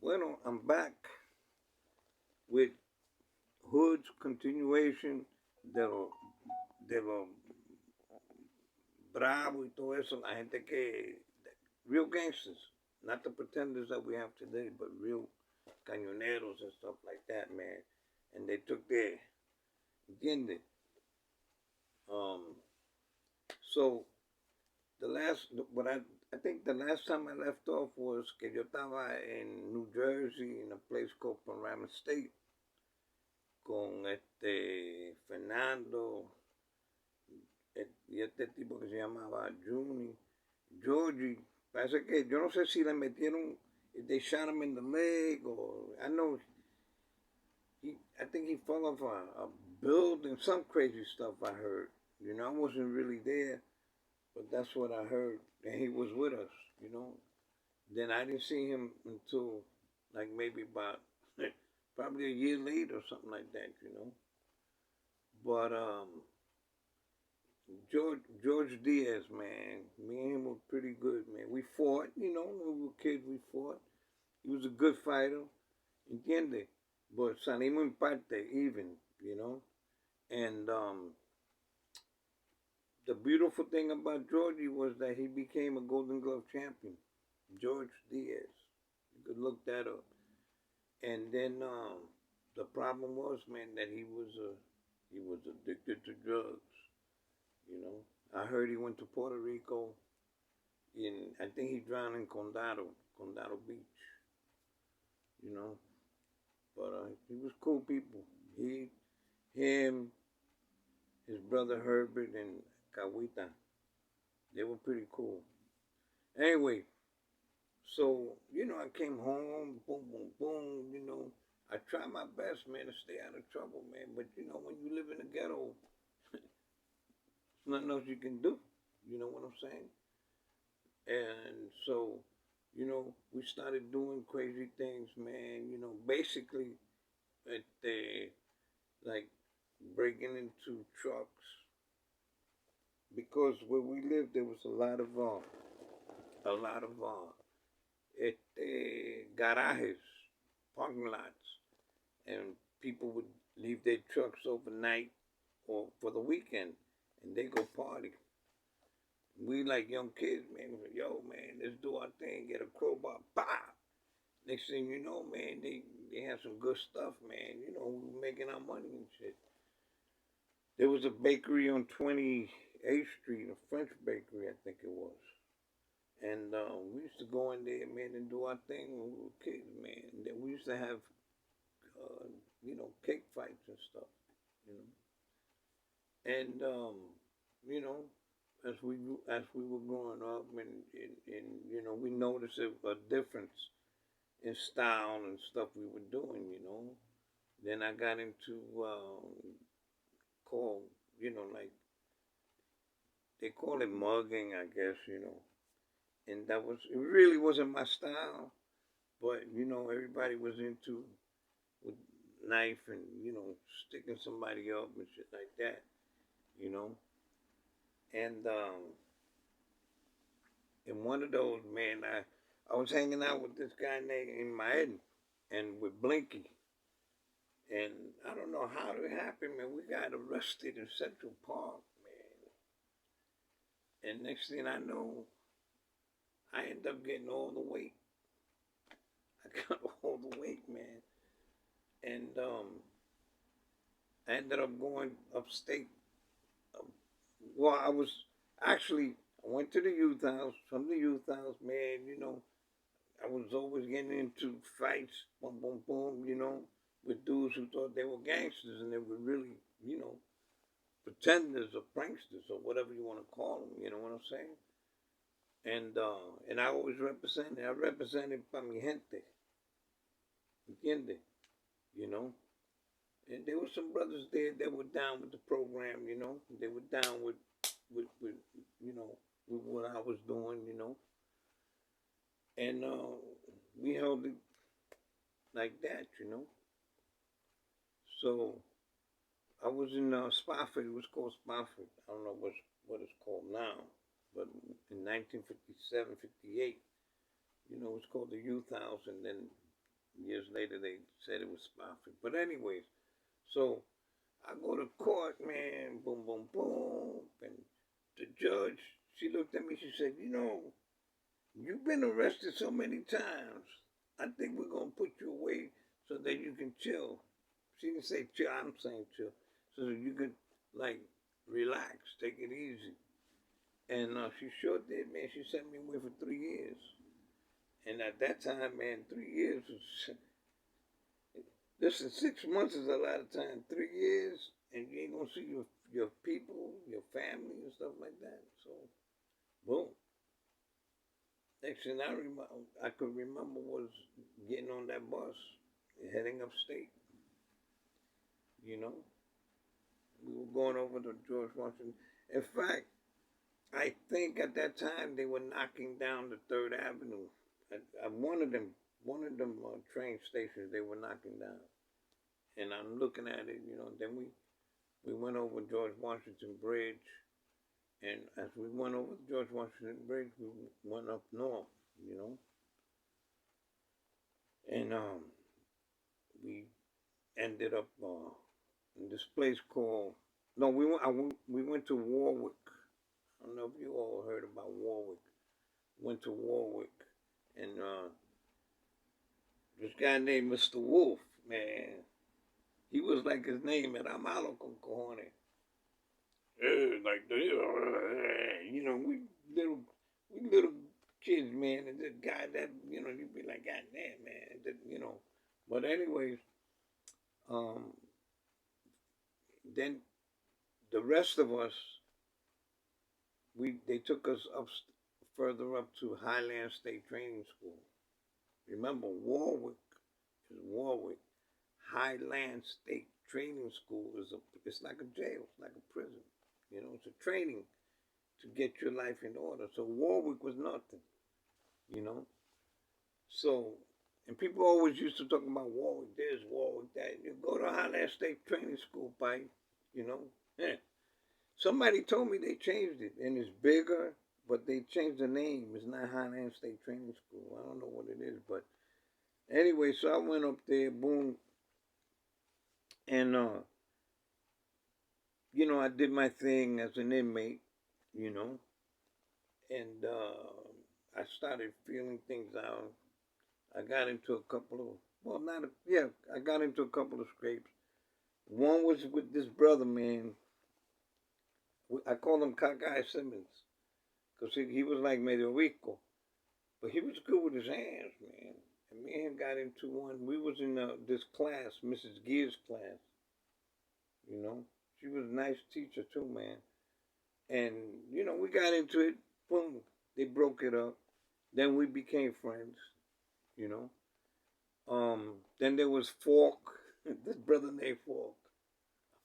Bueno, I'm back with Hood's continuation de lo bravo y todo eso, la gente que, real gangsters, not the pretenders that we have today, but real cañoneros and stuff like that, man. And they took their, entiende? Um, so the last, what I think the last time I left off was que yo estaba in New Jersey in a place called Paramus State con Fernando y este tipo que se llamaba Georgie. Parece que yo no sé si le metieron, if they shot him in the leg or I know I think he fell off a building, some crazy stuff I heard. You know, I wasn't really there, but that's what I heard. And he was with us, you know. Then I didn't see him until like maybe about probably a year later or something like that, you know. But George Diaz, man, me and him were pretty good, man. We fought, you know, when we were kids, we fought. He was a good fighter, entiende? But salimos en parte, even, you know. And the beautiful thing about Georgie was that he became a Golden Glove champion, George Diaz. You could look that up. And then the problem was, man, that he was addicted to drugs. You know, I heard he went to Puerto Rico. I think he drowned in Condado Beach. You know, but he was cool people. Him, his brother Herbert, and Kawita. They were pretty cool. Anyway, so you know, I came home, boom, boom, boom. You know, I tried my best, man, to stay out of trouble, man. But you know, when you live in the ghetto, nothing else you can do. You know what I'm saying? And so, you know, we started doing crazy things, man. You know, basically, at like breaking into trucks because where we lived there was a lot of garages, parking lots, and people would leave their trucks overnight or for the weekend, and they go party. We like young kids, man. We like, yo, man, let's do our thing. Get a crowbar, pop. Next thing you know, man, they have some good stuff, man. You know, we were making our money and shit. There was a bakery on 28th Street, a French bakery, I think it was. And we used to go in there, man, and do our thing when we were kids, man. And then we used to have, you know, cake fights and stuff, you know. And you know, as we were growing up, and you know, we noticed a difference in style and stuff we were doing, you know. Then I got into call, you know, like they call it mugging, I guess, you know. And it really wasn't my style, but you know, everybody was into with knife and you know sticking somebody up and shit like that, you know. And in one of those, man, I was hanging out with this guy named in my head and with Blinky. And I don't know how it happened, man. We got arrested in Central Park, man. And next thing I know, I ended up getting all the weight. I got all the weight, man. And I ended up going upstate. Um, well, I went to the youth house. From the youth house, man, you know, I was always getting into fights, boom, boom, boom, you know, with dudes who thought they were gangsters and they were really, you know, pretenders or pranksters or whatever you want to call them. You know what I'm saying? And I always represented. I represented pa mi gente, entiende? You know. And there were some brothers there that were down with the program. You know, they were down with you know with what I was doing. You know, and we held it like that. You know. So I was in Spofford. It was called Spofford. I don't know what it's called now, but in 1957, 58, you know, it was called the Youth House, and then Years later, they said it was Spofford. But anyways, so I go to court, man. Boom, boom, boom. And the judge, she looked at me. She said, "You know, you've been arrested so many times. I think we're gonna put you away so that you can chill." She didn't say chill. I'm saying chill, so that you could like relax, take it easy. And she sure did, man. She sent me away for 3 years. And at that time, man, 3 years was. Listen, 6 months is a lot of time. 3 years, and you ain't gonna see your people, your family, and stuff like that. So, boom. Next thing I could remember was getting on that bus, heading upstate. You know, we were going over to George Washington. In fact, I think at that time they were knocking down the Third Avenue. At one of them train stations they were knocking down. And I'm looking at it, you know. Then we went over George Washington Bridge, and as we went over George Washington Bridge, we went up north, you know. And we ended up in this place called no, we went to Warwick. I don't know if you all heard about Warwick. Went to Warwick, and this guy named Mr. Wolf, man. He was like his name, and I'm out con cojones. Like the, you know, we little kids, man, and this guy that, you know, you'd be like, God damn, man, that, you know. But anyways, um, then the rest of us, they took us up further up to Highland State Training School. Remember, Warwick is Warwick. Highland State Training School it's like a jail, it's like a prison. You know, it's a training to get your life in order. So Warwick was nothing, you know. So, and people always used to talk about Warwick this, Warwick that. You go to Highland State Training School, Pike, you know. Yeah. Somebody told me they changed it, and it's bigger, but they changed the name. It's not Highland State Training School. I don't know what it is, but anyway, so I went up there, boom, and you know, I did my thing as an inmate, you know, and I started feeling things out. I got into a couple of, well, not, a, yeah, I got into a couple of scrapes. One was with this brother, man. I call him Cockeye Simmons, because he was like medio rico, but he was good with his hands, man. And me and him got into one. We was in this class, Mrs. Gear's class, you know. She was a nice teacher too, man. And, you know, we got into it. Boom. They broke it up. Then we became friends, you know. Then there was Fork, this brother named Fork.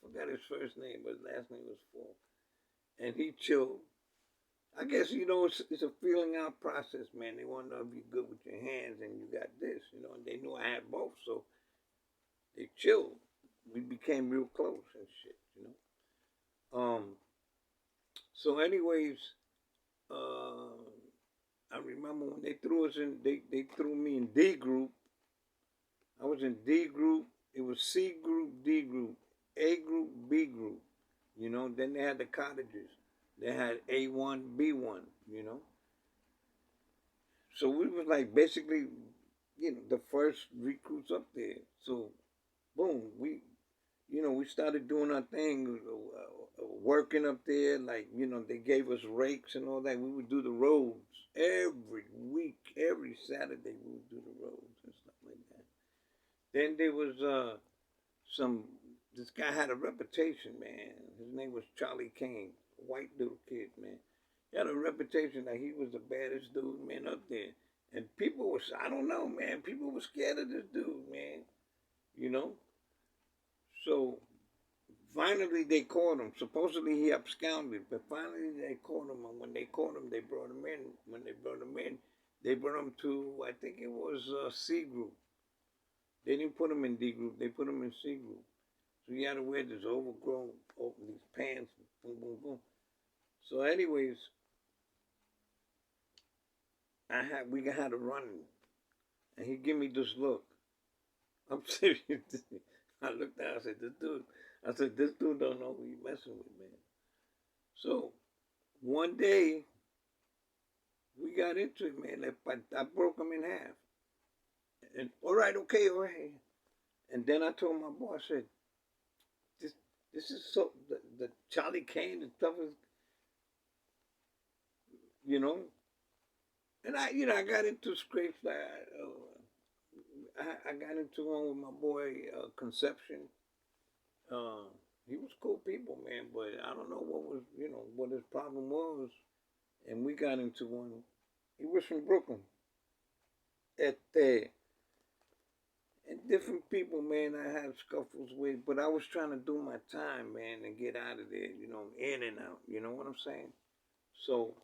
I forgot his first name, but his last name was Fork. And he chilled. I guess, you know, it's a feeling out process, man. They want to know if you're good with your hands and you got this, you know. And they knew I had both, so they chilled. We became real close and shit, you know. So anyways, I remember when they threw us in, they threw me in D group. I was in D group. It was C group, D group, A group, B group. You know, then they had the cottages. They had A1, B1, you know. So we was like basically, you know, the first recruits up there. So, boom, we started doing our thing, working up there. Like, you know, they gave us rakes and all that. We would do the roads every week, every Saturday. We would do the roads and stuff like that. Then there was this guy had a reputation, man. His name was Charlie Kane, a white little kid, man. He had a reputation that he was the baddest dude, man, up there. And people was, I don't know, man. People were scared of this dude, man. You know? So finally they caught him. Supposedly he absconded, but finally they caught him. And when they caught him, they brought him in. When they brought him in, they brought him to, I think it was C group. They didn't put him in D group. They put him in C group. So he had to wear this overgrown, these pants, boom, boom, boom. So anyways, we had to run. And he give me this look. I'm serious. I looked down. I said, this dude don't know who he messing with, man. So one day we got into it, man. Like, I broke him in half. And all right, okay, all right. And then I told my boy, I said, this this is so the Charlie Kane and stuff is, you know. And I got into scrapes like I got into one with my boy Conception. Uh, he was cool people, man, but I don't know what his problem was. And we got into one. He was from Brooklyn. Este, and different people, man, I had scuffles with, but I was trying to do my time, man, and get out of there, in and out. You know what I'm saying? So,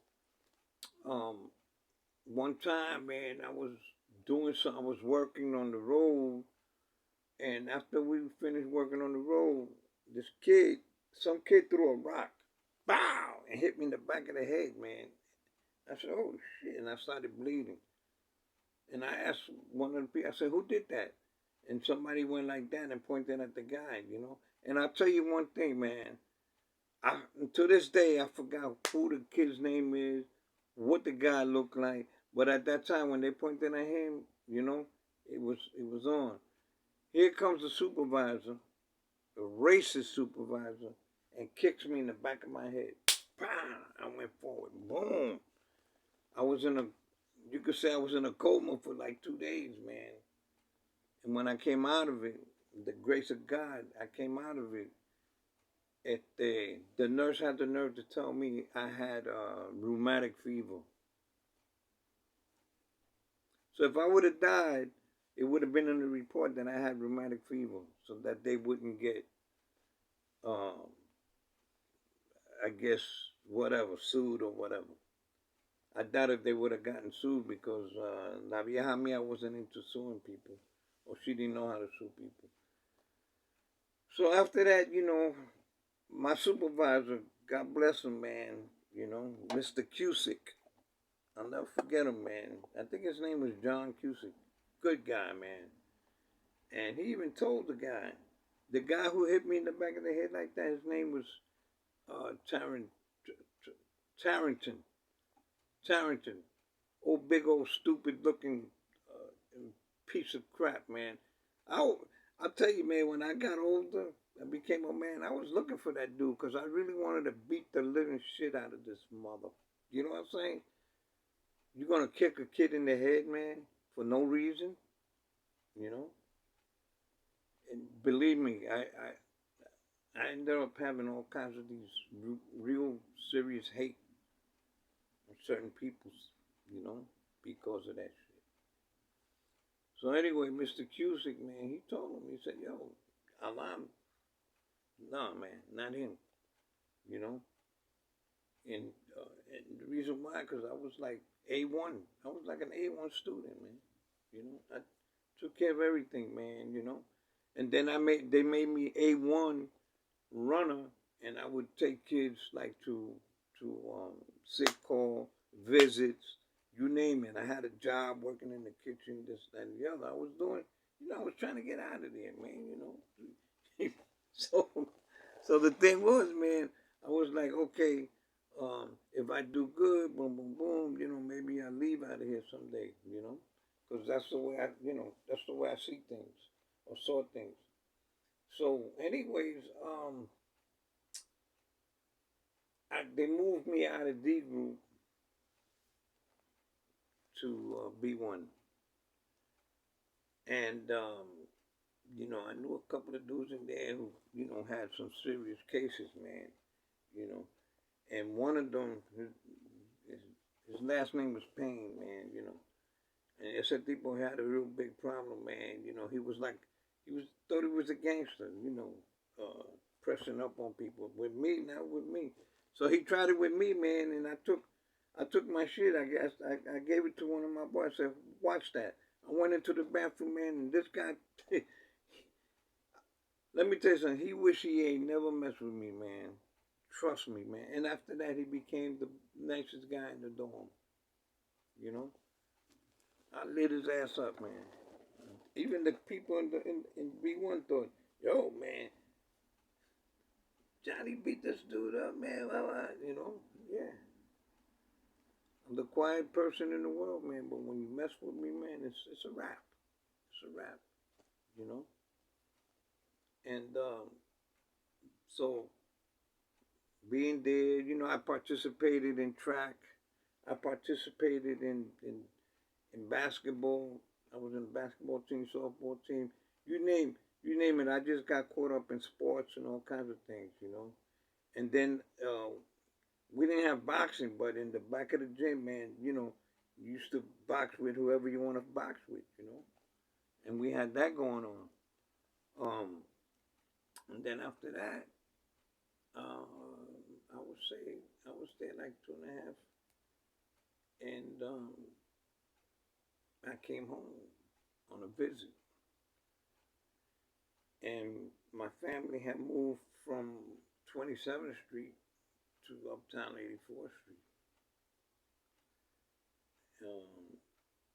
um, one time, man, I was doing something. I was working on the road, and after we finished working on the road, some kid threw a rock, bow, and hit me in the back of the head, man. I said, "Oh shit!" And I started bleeding. And I asked one of the people, I said, "Who did that?" And somebody went like that and pointed at the guy. And I'll tell you one thing, man. To this day, I forgot who the kid's name is, what the guy looked like. But at that time, when they pointed at him, it was on. Here comes the supervisor, the racist supervisor, and kicks me in the back of my head. Pow! I went forward. Boom! You could say I was in a coma for like 2 days, man. And when I came out of it, the grace of God, I came out of it. The nurse had the nerve to tell me I had rheumatic fever. So if I would have died, it would have been in the report that I had rheumatic fever, so that they wouldn't get, um, I guess, sued or whatever. I doubt if they would have gotten sued because La Vieja Mia wasn't into suing people, or she didn't know how to sue people. So after that, my supervisor, God bless him, man, Mr. Cusick. I'll never forget him, man. I think his name was John Cusick. Good guy, man. And he even told the guy who hit me in the back of the head like that, his name was Tarrington. Tarrington. Big old stupid looking piece of crap, man. I'll tell you, man, when I got older, I became a man, I was looking for that dude because I really wanted to beat the living shit out of this mother. You know what I'm saying? You're going to kick a kid in the head, man, for no reason, you know? And believe me, I ended up having all kinds of these real serious hate on certain people, because of that shit. So anyway, Mr. Cusick, man, he told him, he said, "Yo, Alam, no, man, not him, you know?" And the reason why, because I was like A1. I was like an A1 student, man. I took care of everything, man, And then they made me A1 runner, and I would take kids like to sick call, visits, you name it. I had a job working in the kitchen, this, that, and the other. I was doing, I was trying to get out of there, man, so, so the thing was, man, I was like, okay, if I do good, boom, boom, boom, maybe I'll leave out of here someday, because that's the way that's the way I see things or saw things. So, anyways, they moved me out of D group to B1, and I knew a couple of dudes in there who had some serious cases, man, and one of them, his last name was Payne, man, and ese tipo had a real big problem, man. Thought he was a gangster, pressing up on people. With me, not with me. So he tried it with me, man, and I took my shit. I guess I gave it to one of my boys. I said, "Watch that." I went into the bathroom, man, and this guy, let me tell you something. He wish he ain't never messed with me, man. Trust me, man. And after that, he became the nicest guy in the dorm. I lit his ass up, man. Even the people in B1 thought, yo, man, Johnny beat this dude up, man. You know, yeah. I'm the quiet person in the world, man. But when you mess with me, man, it's a wrap. It's a wrap, you know. And so being there, you know, I participated in track. I participated in basketball. I was in the basketball team, softball team. You name you name it. I just got caught up in sports and all kinds of things, you know. And then we didn't have boxing, but in the back of the gym, man, you know, you used to box with whoever you want to box with, you know. And we had that going on. And then after that, I would say I was there like 2.5, and I came home on a visit, and my family had moved from 27th Street to Uptown 84th Street.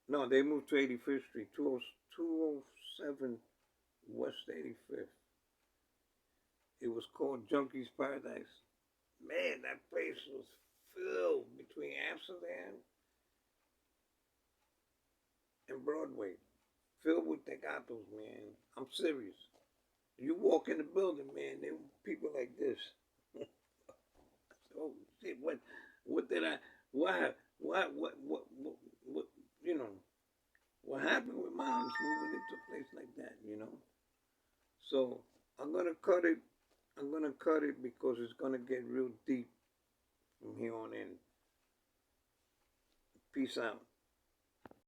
No, they moved to 85th Street, 207 West 85th. It was called Junkie's Paradise. Man, that place was filled between Amsterdam and Broadway. Filled with tecatos, man. I'm serious. You walk in the building, man, there were people like this. Oh shit! What did I? What? You know, what happened with moms moving into a place like that? You know. So I'm gonna cut it. I'm gonna cut it because it's gonna get real deep from here on in. Peace out.